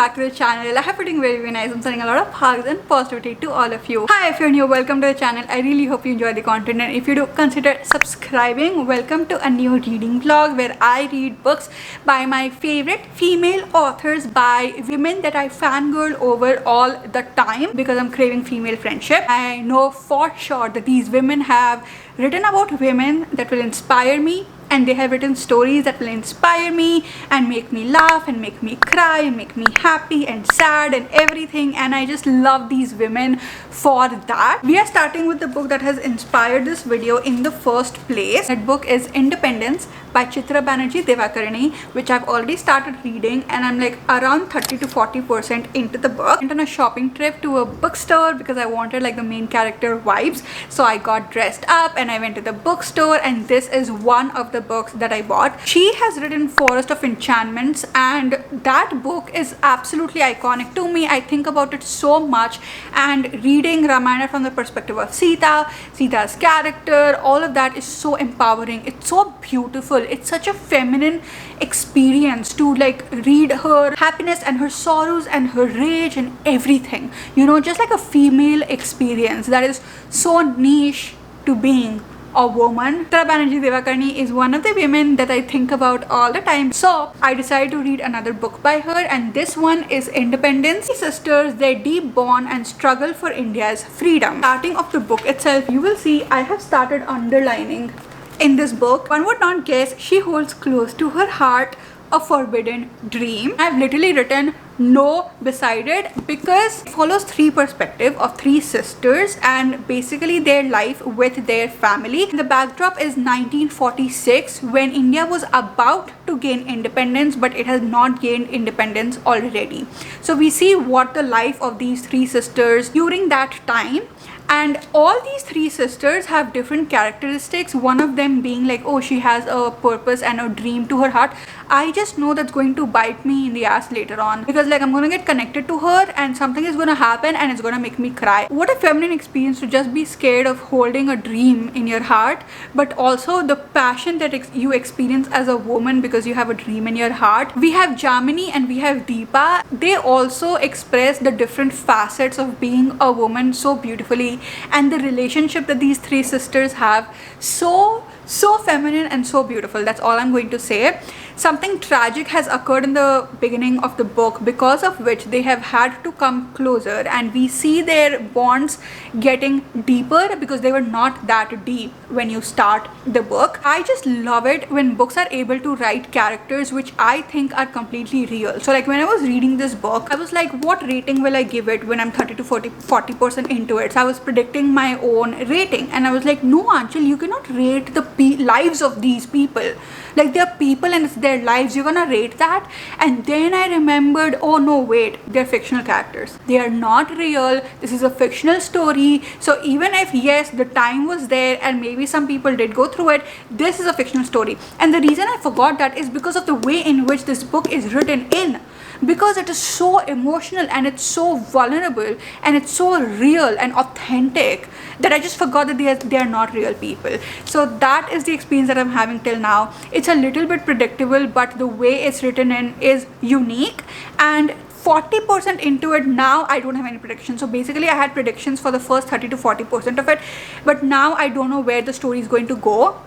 back to the channel. I have been doing very nice. I'm sending a lot of hugs and positivity to all of you. Hi, if you're new, welcome to the channel. I really hope you enjoy the content, and if you do, consider subscribing. Welcome to a new reading vlog where I read books by my favorite female authors, by women that I fangirl over all the time because I'm craving female friendship. I know for sure that these women have written about women that will inspire me, and they have written stories that will inspire me and make me laugh and make me cry and make me happy and sad and everything, and I just love these women for that. We are starting with the book that has inspired this video in the first place. That book is Independence by Chitra Banerjee Devakarani, which I've already started reading, and I'm like around 30 to 40% into the book. I went on a shopping trip to a bookstore because I wanted like the main character vibes, so I got dressed up and I went to the bookstore, and this is one of the books that I bought. She has written Forest of Enchantments, and that book is absolutely iconic to me. I think about it so much, and reading Ramayana from the perspective of Sita's character, all of that is so empowering. It's so beautiful. It's such a feminine experience to like read her happiness and her sorrows and her rage and everything, you know, just like a female experience that is so niche to being a woman. Chitra Banerjee Devakarani is one of the women that I think about all the time, so I decided to read another book by her, and this one is Independence. Three sisters, their deep bond and struggle for India's freedom. Starting of the book itself, you will see I have started underlining in this book. One would not guess she holds close to her heart a forbidden dream. I've literally written no beside it because it follows three perspectives of three sisters and basically their life with their family. The backdrop is 1946, when India was about to gain independence, but it has not gained independence already. So we see what the life of these three sisters during that time, and all these three sisters have different characteristics. One of them being like, oh, she has a purpose and a dream to her heart. I just know that's going to bite me in the ass later on, because like I'm gonna get connected to her and something is gonna happen and it's gonna make me cry. What a feminine experience to just be scared of holding a dream in your heart, but also the passion that you experience as a woman because you have a dream in your heart. We have Jamini and we have Deepa. They also express the different facets of being a woman so beautifully, and the relationship that these three sisters have, so feminine and so beautiful. That's all I'm going to say. Something tragic has occurred in the beginning of the book, because of which they have had to come closer, and we see their bonds getting deeper because they were not that deep when you start the book. I just love it when books are able to write characters which I think are completely real. So like when I was reading this book, I was like, what rating will I give it when I'm 30 to 40% into it? So I was predicting my own rating, and I was like, no Anchal, you cannot rate the lives of these people. Like they're people and it's their lives, you're gonna rate that? And then I remembered, oh no, wait, they're fictional characters, they are not real. This is a fictional story. So even if yes, the time was there and maybe some people did go through it, this is a fictional story. And the reason I forgot that is because of the way in which this book is written in, because it is so emotional and it's so vulnerable and it's so real and authentic that I just forgot that they are not real people. So that is the experience that I'm having till now. It's a little bit predictable, but the way it's written in is unique, and 40% into it now I don't have any predictions. So basically I had predictions for the first 30 to 40% of it, but now I don't know where the story is going to go,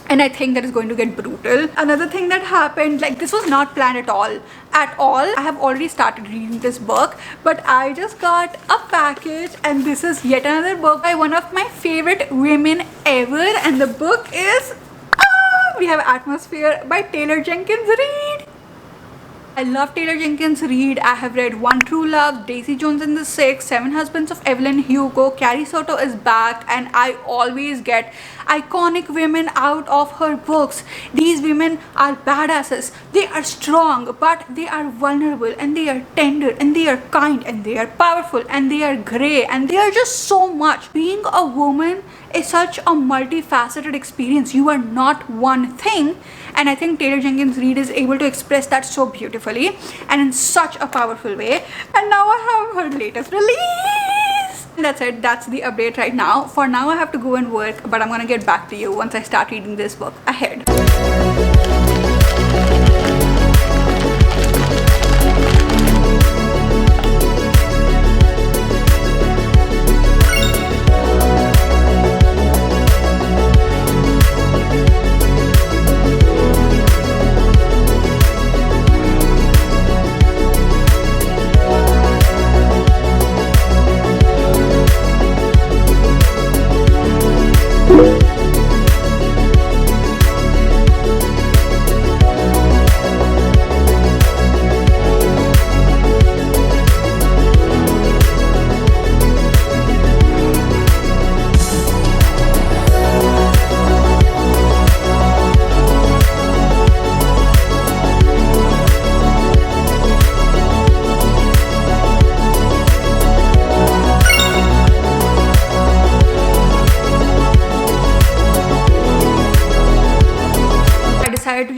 and I think that is going to get brutal. Another thing that happened, like this was not planned at all. I have already started reading this book, but I just got a package, and this is yet another book by one of my favorite women ever, and the book is we have Atmosphere by Taylor Jenkins Reid. I love Taylor Jenkins Reid. I have read One True Love, Daisy Jones and the Six, Seven Husbands of Evelyn Hugo, Carrie Soto is back, and I always get iconic women out of her books. These women are badasses. They are strong, but they are vulnerable, and they are tender, and they are kind, and they are powerful, and they are grey, and they are just so much. Being a woman is such a multifaceted experience. You are not one thing, and I think Taylor Jenkins Reid is able to express that so beautifully and in such a powerful way. And now I have her latest release. And that's it. That's the update right now. For now I have to go and work, but I'm gonna get back to you once I start reading this book ahead.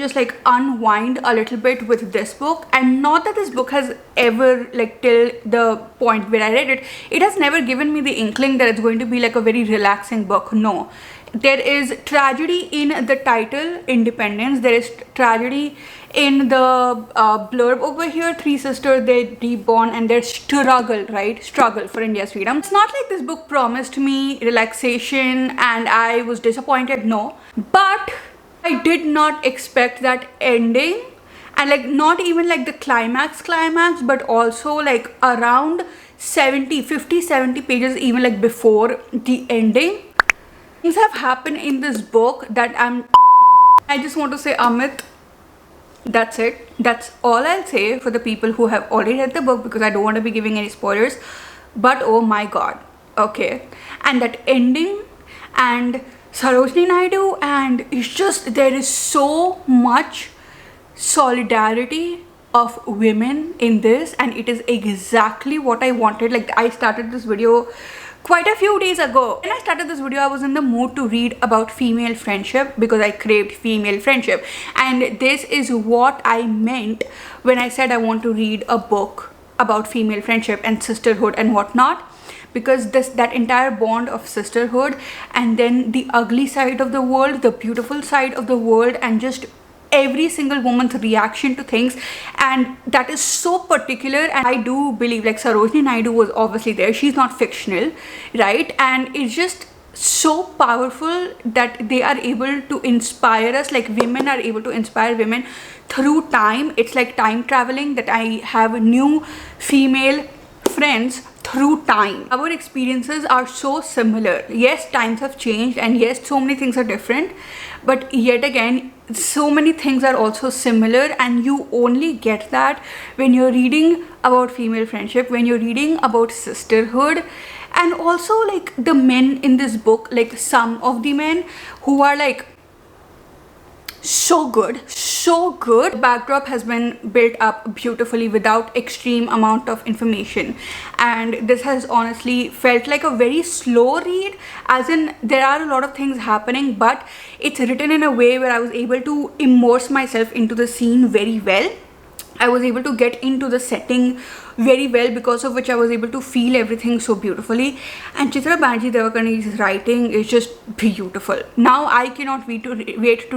just like unwind a little bit with this book. And not that this book has ever, like till the point where I read it, it has never given me the inkling that it's going to be like a very relaxing book. No, there is tragedy in the title, Independence. There is tragedy in the blurb over here, three sisters, they reborn and their struggle, right? Struggle for India's freedom. It's not like this book promised me relaxation and I was disappointed, no. But I did not expect that ending, and like not even like the climax, but also like around 50-70 pages, even like before the ending. Things have happened in this book that I just want to say, Amit, that's it. That's all I'll say for the people who have already read the book, because I don't want to be giving any spoilers. But oh my god, okay. And that ending and Sarojini Naidu, and it's just, there is so much solidarity of women in this, and it is exactly what I wanted. Like, I started this video quite a few days ago. When I started this video, I was in the mood to read about female friendship because I craved female friendship, and this is what I meant when I said I want to read a book about female friendship and sisterhood and whatnot, because that entire bond of sisterhood, and then the ugly side of the world, the beautiful side of the world, and just every single woman's reaction to things, and that is so particular. And I do believe, like, Sarojini Naidu was obviously there, she's not fictional, right? And it's just so powerful that they are able to inspire us, like women are able to inspire women through time. It's like time traveling, that I have new female friends through time. Our experiences are so similar. Yes, times have changed, and yes, so many things are different, but yet again, so many things are also similar, and you only get that when you're reading about female friendship, when you're reading about sisterhood. And also, like, the men in this book, like some of the men who are like so good. Backdrop has been built up beautifully without extreme amount of information, and this has honestly felt like a very slow read, as in there are a lot of things happening, but it's written in a way where I was able to immerse myself into the scene very well. I was able to get into the setting very well, because of which I was able to feel everything so beautifully. And Chitra Banerjee Devakani's writing is just beautiful. Now I cannot wait to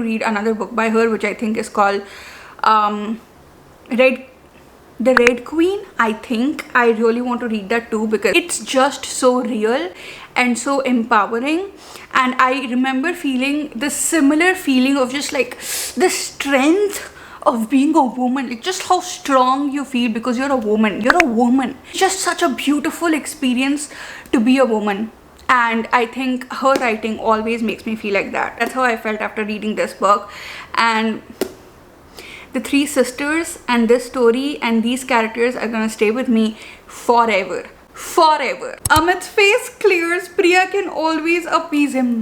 read another book by her, which I think is called The Red Queen. I think I really want to read that too, because it's just so real and so empowering. And I remember feeling the similar feeling of just like the strength of being a woman, like just how strong you feel because you're a woman. It's just such a beautiful experience to be a woman, and I think her writing always makes me feel like that. That's how I felt after reading this book. And the three sisters and this story and these characters are gonna stay with me forever. Amit's face clears. Priya can always appease him.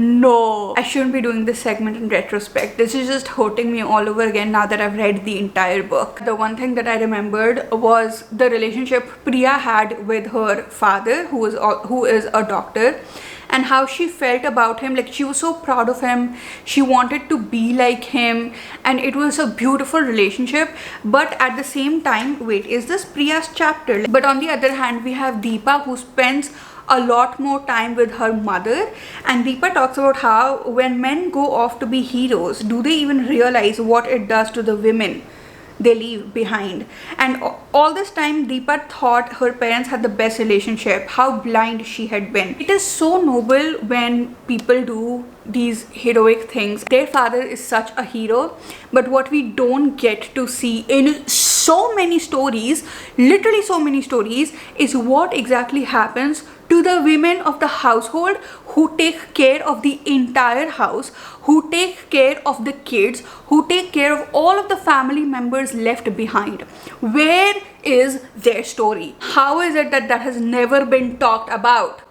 No, I shouldn't be doing this segment in retrospect. This is just hurting me all over again now that I've read the entire book. The one thing that I remembered was the relationship Priya had with her father, who is a doctor, and how she felt about him. Like, she was so proud of him, she wanted to be like him, and it was a beautiful relationship. But at the same time, wait, is this Priya's chapter? But on the other hand, we have Deepa, who spends a lot more time with her mother, and Deepa talks about how when men go off to be heroes, do they even realize what it does to the women they leave behind? And all this time, Deepa thought her parents had the best relationship, how blind she had been. It is so noble when people do these heroic things. Their father is such a hero, but what we don't get to see in so many stories, literally so many stories, is what exactly happens to the women of the household who take care of the entire house, who take care of the kids, who take care of all of the family members left behind. Where is their story? How is it that has never been talked about?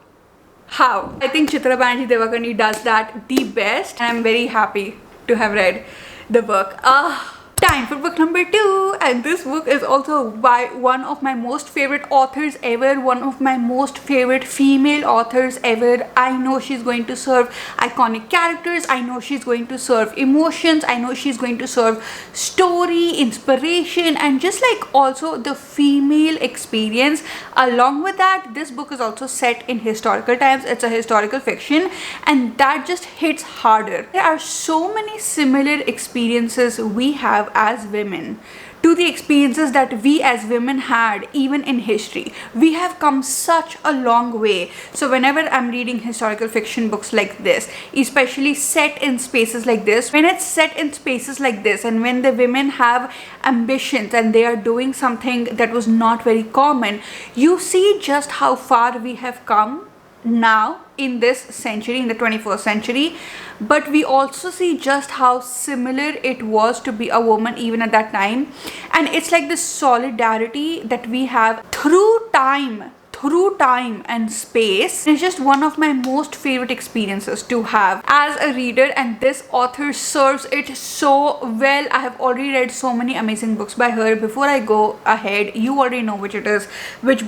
How? I think Chitra Banerjee Devakani does that the best, and I'm very happy to have read the book. Time for book number 2, and this book is also by one of my most favorite authors ever, one of my most favorite female authors ever. I know she's going to serve iconic characters, I know she's going to serve emotions, I know she's going to serve story, inspiration, and just like also the female experience. Along with that, this book is also set in historical times. It's a historical fiction, and that just hits harder. There are so many similar experiences we have as women to the experiences that we as women had even in history. We have come such a long way. So whenever I'm reading historical fiction books like this, especially set in spaces like this, when it's set in spaces like this and when the women have ambitions and they are doing something that was not very common, you see just how far we have come now in this century, in the 21st century. But we also see just how similar it was to be a woman even at that time. And it's like this solidarity that we have through time and space. It's just one of my most favorite experiences to have as a reader, and this author serves it so well. I have already read so many amazing books by her. Before I go ahead, you already know which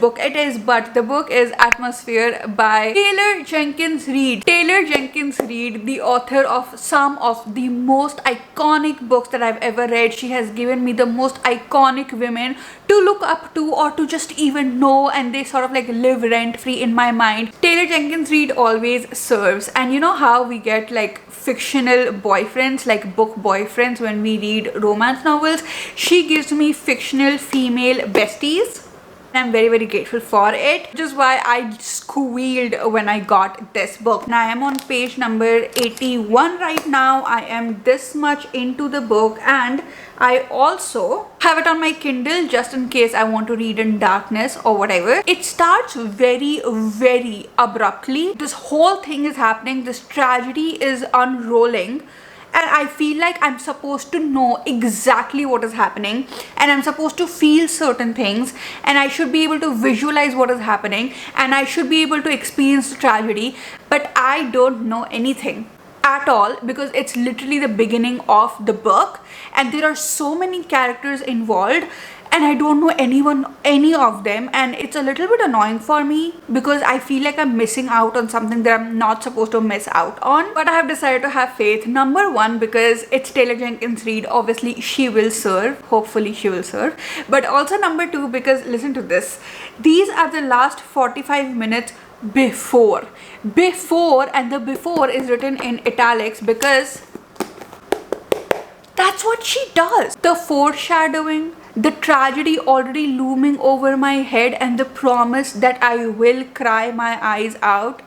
book it is, but the book is Atmosphere by Taylor Jenkins Reid. Taylor Jenkins Reid, the author of some of the most iconic books that I've ever read. She has given me the most iconic women to look up to or to just even know, and they sort of like live rent-free in my mind. Taylor Jenkins Reid always serves. And you know how we get like fictional boyfriends, like book boyfriends, when we read romance novels? She gives me fictional female besties. I'm very, very grateful for it, which is why I squealed when I got this book. Now I am on page number 81 right now. I am this much into the book, and I also have it on my Kindle just in case I want to read in darkness or whatever. It starts very, very abruptly. This whole thing is happening. This tragedy is unrolling. And I feel like I'm supposed to know exactly what is happening, and I'm supposed to feel certain things, and I should be able to visualize what is happening, and I should be able to experience the tragedy, but I don't know anything at all because it's literally the beginning of the book and there are so many characters involved and I don't know any of them, and it's a little bit annoying for me because I feel like I'm missing out on something that I'm not supposed to miss out on. But I have decided to have faith. Number one, because it's Taylor Jenkins Reid, obviously she will serve, hopefully she will serve. But also number two, because listen to this, these are the last 45 minutes before, and the before is written in italics because that's what she does. The foreshadowing, the tragedy already looming over my head, and the promise that I will cry my eyes out.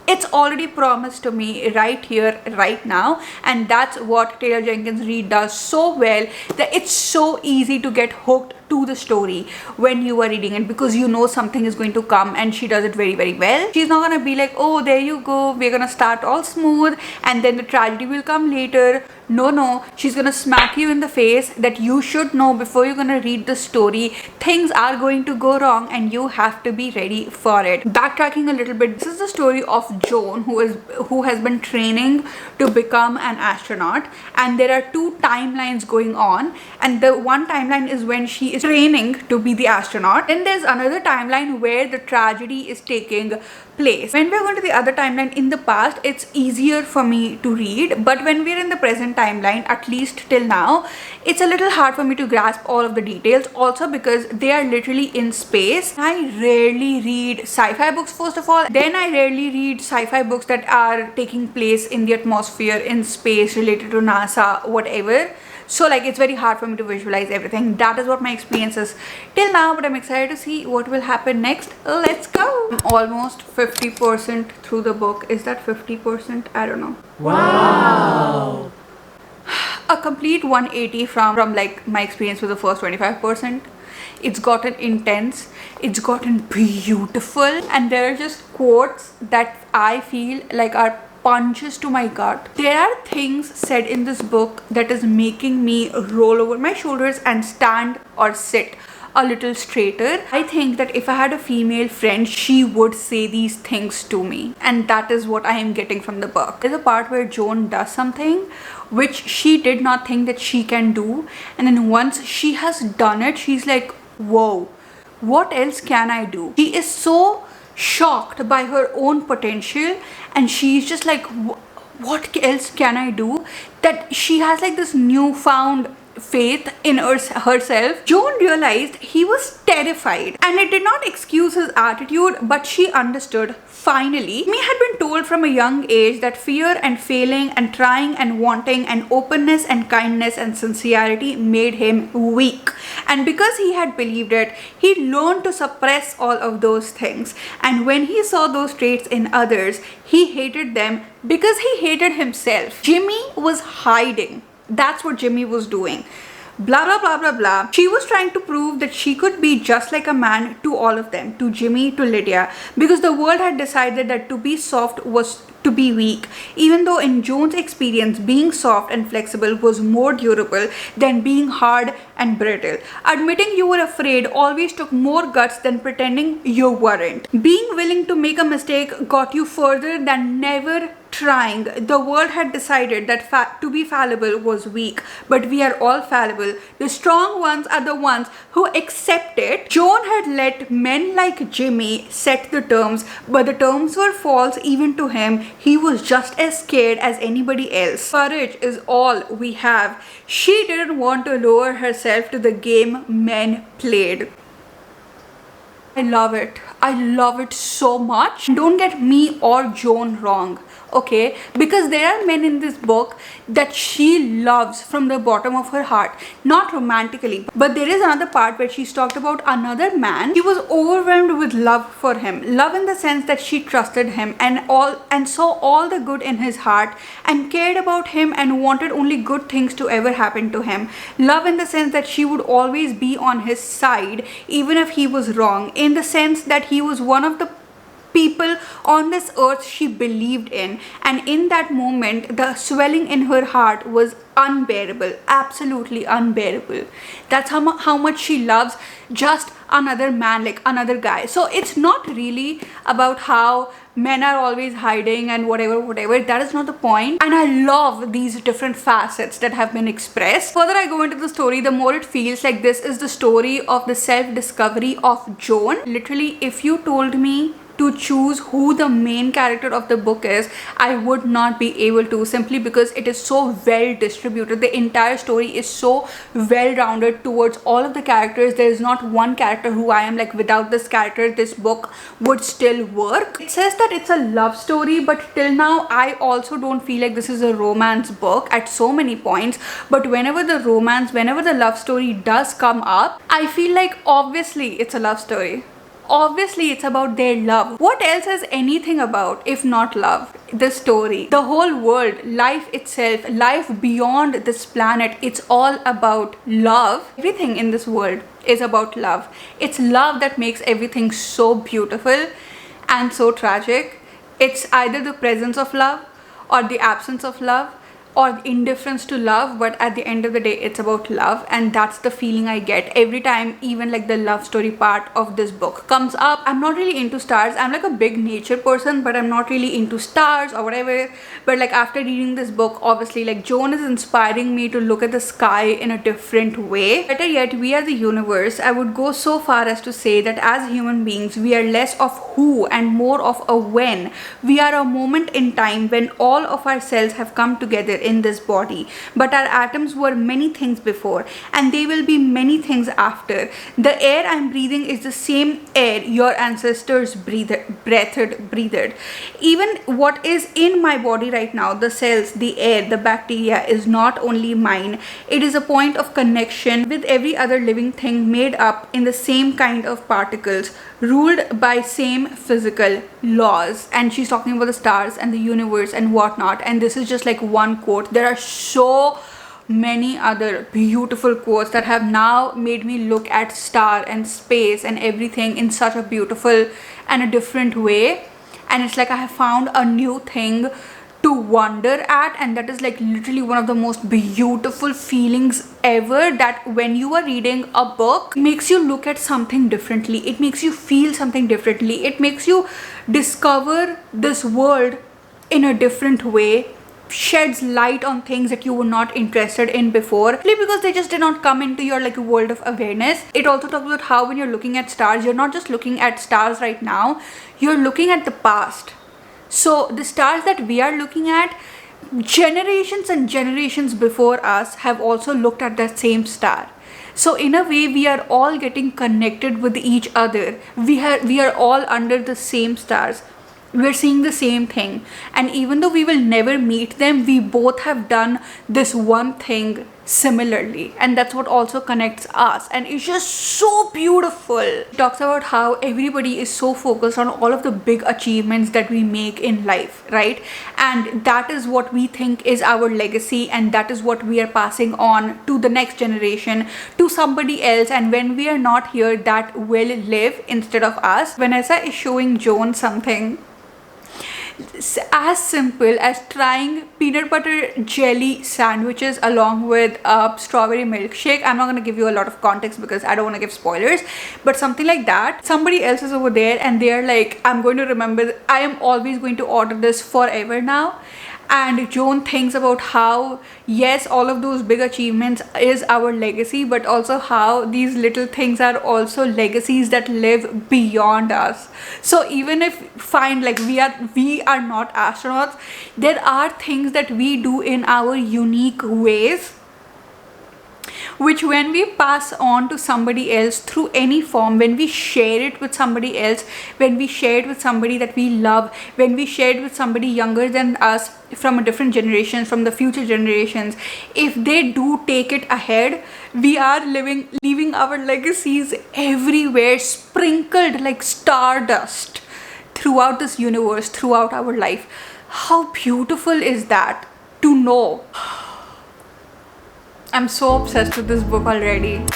It's already promised to me right here, right now, and that's what Taylor Jenkins Reid does so well, that it's so easy to get hooked to the story when you are reading it because you know something is going to come, and she does it very, very well. She's not gonna be like, oh, there you go, we're gonna start all smooth and then the tragedy will come later. No, she's gonna smack you in the face that you should know before you're gonna read the story. Things are going to go wrong and you have to be ready for it. Backtracking a little bit, this is the story of Joan, who has been training to become an astronaut, and there are two timelines going on, and the one timeline is when she is training to be the astronaut. Then there's another timeline where the tragedy is taking place. When we're going to the other timeline in the past, it's easier for me to read, but when we're in the present timeline, at least till now, it's a little hard for me to grasp all of the details, also because they are literally in space. I rarely read sci-fi books, first of all, then I rarely read sci-fi books that are taking place in the atmosphere, in space, related to NASA, whatever. So like it's very hard for me to visualize everything. That is what my experience is till now, but I'm excited to see what will happen next. Let's go. I'm almost 50% through the book. Is that 50%? I don't know. Wow. A complete 180 from like my experience with the first 25%. It's gotten intense, it's gotten beautiful, and there are just quotes that I feel like are punches to my gut. There are things said in this book that is making me roll over my shoulders and stand or sit a little straighter. I think that if I had a female friend, she would say these things to me, and that is what I am getting from the book. There's a part where Joan does something which she did not think that she can do, and then once she has done it, she's like, whoa, what else can I do? She is so shocked by her own potential, and she's just like, what else can I do? That she has like this newfound faith in herself. Joan realized he was terrified, and it did not excuse his attitude, but she understood finally. Jimmy had been told from a young age that fear and failing and trying and wanting and openness and kindness and sincerity made him weak, and because he had believed it, he learned to suppress all of those things. And when he saw those traits in others, he hated them because he hated himself. Jimmy was hiding. That's what Jimmy was doing. Blah blah blah blah blah. She was trying to prove that she could be just like a man to all of them, to Jimmy, to Lydia, because the world had decided that to be soft was to be weak, even though in Joan's experience, being soft and flexible was more durable than being hard and brittle. Admitting you were afraid always took more guts than pretending you weren't. Being willing to make a mistake got you further than never trying. The world had decided that to be fallible was weak, but we are all fallible. The strong ones are the ones who accept it. Joan had let men like Jimmy set the terms, but the terms were false even to him. He was just as scared as anybody else. Courage is all we have. She didn't want to lower herself to the game men played. I love it. I love it so much. Don't get me or Joan wrong, okay? Because there are men in this book that she loves from the bottom of her heart, not romantically. But there is another part where she's talked about another man. She was overwhelmed with love for him. Love in the sense that she trusted him and saw all the good in his heart and cared about him and wanted only good things to ever happen to him. Love in the sense that she would always be on his side even if he was wrong. In the sense that he was one of the people on this earth she believed in, and in that moment the swelling in her heart was unbearable, absolutely unbearable. That's how much she loves just another man, like another guy. So it's not really about how men are always hiding and whatever. That is not the point. And I love these different facets that have been expressed. Further I go into the story, the more it feels like this is the story of the self-discovery of Joan. Literally, if you told me to choose who the main character of the book is, I would not be able to, simply because it is so well distributed. The entire story is so well rounded towards all of the characters. There is not one character who I am like, without this character this book would still work. It says that it's a love story, but till now I also don't feel like this is a romance book at so many points. But whenever the love story does come up, I feel like obviously it's a love story. Obviously it's about their love. What else is anything about if not love? This story, the whole world, life itself, life beyond this planet, it's all about love. Everything in this world is about love. It's love that makes everything so beautiful and so tragic. It's either the presence of love or the absence of love, or indifference to love, but at the end of the day it's about love. And that's the feeling I get every time even like the love story part of this book comes up. I'm not really into stars. I'm like a big nature person, but I'm not really into stars or whatever. But like after reading this book, obviously like Joan is inspiring me to look at the sky in a different way. Better yet, we are the universe. I would go so far as to say that as human beings, we are less of who and more of a when. We are a moment in time when all of our cells have come together in this body, but our atoms were many things before, and they will be many things after. The air I'm breathing is the same air your ancestors breathed. Even what is in my body right now, the cells, the air, the bacteria, is not only mine. It is a point of connection with every other living thing made up in the same kind of particles, ruled by same physical laws. And she's talking about the stars and the universe and whatnot, and this is just like one quote. There are so many other beautiful quotes that have now made me look at star and space and everything in such a beautiful and a different way. And it's like I have found a new thing to wonder at, and that is like literally one of the most beautiful feelings ever, that when you are reading a book, it makes you look at something differently, it makes you feel something differently, it makes you discover this world in a different way, sheds light on things that you were not interested in before, because they just did not come into your like world of awareness. It also talks about how when you're looking at stars, you're not just looking at stars right now, you're looking at the past. So the stars that we are looking at, generations and generations before us have also looked at that same star. So in a way, we are all getting connected with each other. We are all under the same stars. We're seeing the same thing, and even though we will never meet them, we both have done this one thing similarly, and that's what also connects us, and it's just so beautiful. It talks about how everybody is so focused on all of the big achievements that we make in life, right? And that is what we think is our legacy, and that is what we are passing on to the next generation, to somebody else, and when we are not here, that will live instead of us. Vanessa is showing Joan something as simple as trying peanut butter jelly sandwiches along with a strawberry milkshake. I'm not going to give you a lot of context because I don't want to give spoilers, but something like that. Somebody else is over there and they're like, I'm going to remember, I am always going to order this forever now. And Joan thinks about how, yes, all of those big achievements is our legacy, but also how these little things are also legacies that live beyond us. So even if fine, like we are not astronauts, there are things that we do in our unique ways, which when we pass on to somebody else through any form, when we share it with somebody else, when we share it with somebody that we love, when we share it with somebody younger than us, from a different generation, from the future generations, if they do take it ahead, we are leaving our legacies everywhere, sprinkled like stardust throughout this universe, throughout our life. How beautiful is that to know? I'm so obsessed with this book already.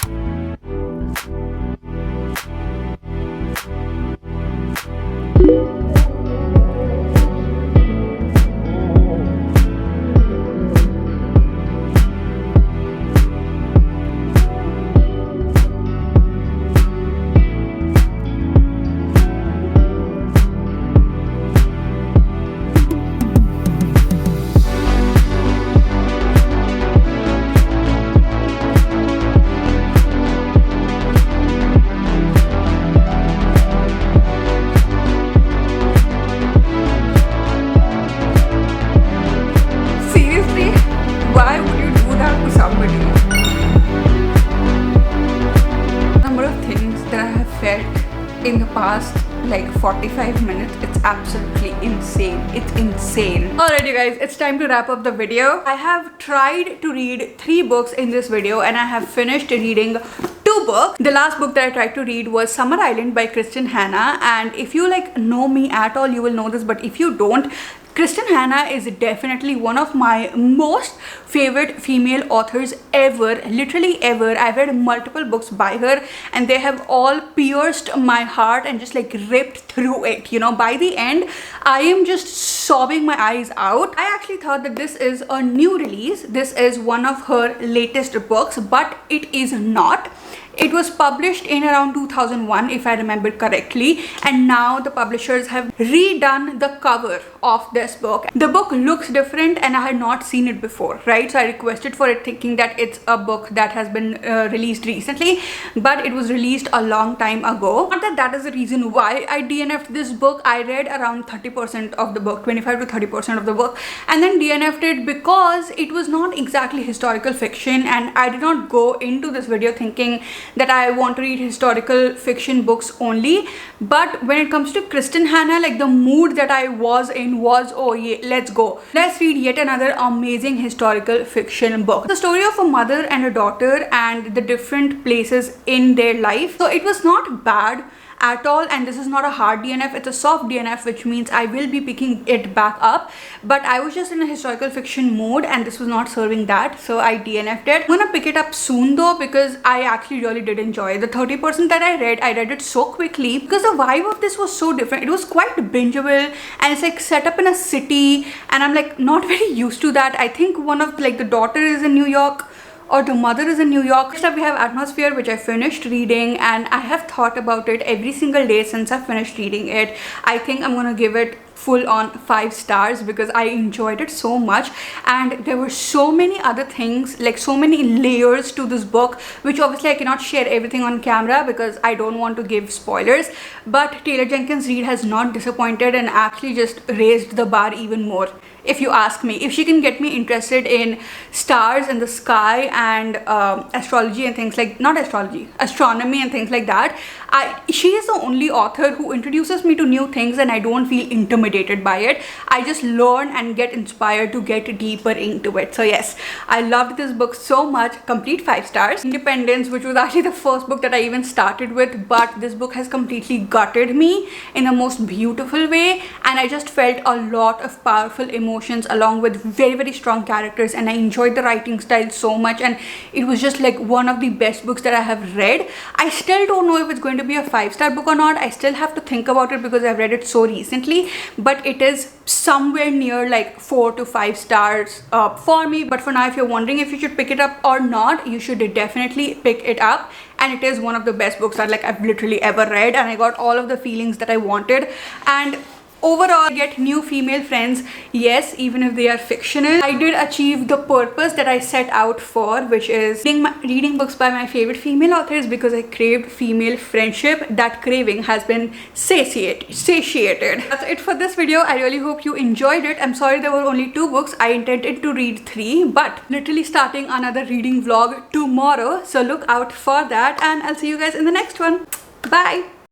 In the past like 45 minutes, it's absolutely insane. It's insane. Alright you guys, it's time to wrap up the video. I have tried to read 3 books in this video and I have finished reading 2 books. The last book that I tried to read was Summer Island by Kristen Hanna, and if you like know me at all, you will know this, but if you don't, Kristen Hanna is definitely one of my most favorite female authors ever, literally ever. I've read multiple books by her and they have all pierced my heart and just like ripped through it. You know, by the end, I am just sobbing my eyes out. I actually thought that this is a new release. This is one of her latest books, but it is not. It was published in around 2001 if I remember correctly, and now the publishers have redone the cover of this book. The book looks different and I had not seen it before, right? So I requested for it thinking that it's a book that has been released recently, but it was released a long time ago. Not that that is the reason why I DNF'd this book. I read around 30% of the book, 25 to 30% of the book, and then DNF'd it because it was not exactly historical fiction, and I did not go into this video thinking that I want to read historical fiction books only. But when it comes to Kristen Hanna, like the mood that I was in was, oh yeah, let's go, let's read yet another amazing historical fiction book. The story of a mother and a daughter and the different places in their life. So it was not bad. at all, and this is not a hard DNF, it's a soft DNF, which means I will be picking it back up. But I was just in a historical fiction mode and this was not serving that, so I DNF'd it. I'm gonna pick it up soon though, because I actually really did enjoy it. The 30% that I read it so quickly because the vibe of this was so different. It was quite bingeable and it's like set up in a city, and I'm like not very used to that. I think one of like the daughter is in New York or the mother is in New York. Next up we have Atmosphere, which I finished reading, and I have thought about it every single day since I finished reading it. I think I'm gonna give it full on 5 stars because I enjoyed it so much, and there were so many other things, like so many layers to this book, which obviously I cannot share everything on camera because I don't want to give spoilers. But Taylor Jenkins Reid has not disappointed and actually just raised the bar even more, if you ask me. If she can get me interested in stars in the sky and astrology and things like, not astrology, astronomy and things like that, she is the only author who introduces me to new things and I don't feel intimidated by it. I just learn and get inspired to get deeper into it. So yes, I loved this book so much. Complete 5 stars. Independence, which was actually the first book that I even started with, but this book has completely gutted me in the most beautiful way, and I just felt a lot of powerful emotions along with very, very strong characters, and I enjoyed the writing style so much, and it was just like one of the best books that I have read. I still don't know if it's going to be a 5-star book or not. I still have to think about it because I've read it so recently, but it is somewhere near like 4 to 5 stars for me. But for now, if you're wondering if you should pick it up or not, you should definitely pick it up, and it is one of the best books that like I've literally ever read, and I got all of the feelings that I wanted. And overall, get new female friends, yes, even if they are fictional. I did achieve the purpose that I set out for, which is reading books by my favorite female authors because I craved female friendship. That craving has been satiated. That's it for this video. I really hope you enjoyed it. I'm sorry there were only 2 books. I intended to read 3, but literally starting another reading vlog tomorrow, so look out for that, and I'll see you guys in the next one. Bye.